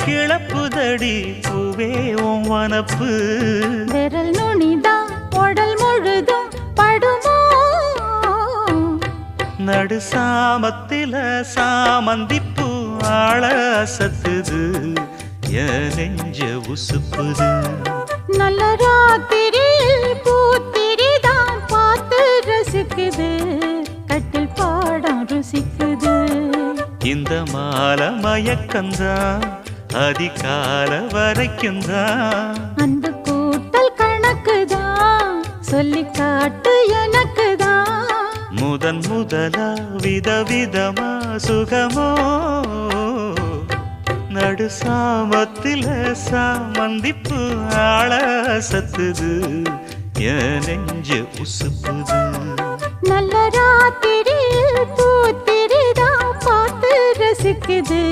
கிளப்புதடி பூவே உன் வனப்பு விரல் நுனிதான் உடல் முழுதும் படுமோ நடு சாமத்தில சாமந்திப்பூ ஆள அசத்துது என் நெஞ்ச உசுப்புது நல்ல ராத்திரியில் பூத்திரிதான் பார்த்து ரசிக்குது கட்டில் பாடம் ருசிக்குது இந்த மாலை மயக்கந்தான் அதிகால வரைக்கும்தான் அன்பு கூட்டல் கணக்குதான் சொல்லி காட்டு எனக்குதான் முதன் முதலா விதவிதமா சுகமோ நடு சாமத்தில சாமந்திப்பு ஆள சத்துது என் நெஞ்ச உசுப்புது நல்ல ராத்திரியில் பூத்திரிதான் பார்த்து ரசிக்குது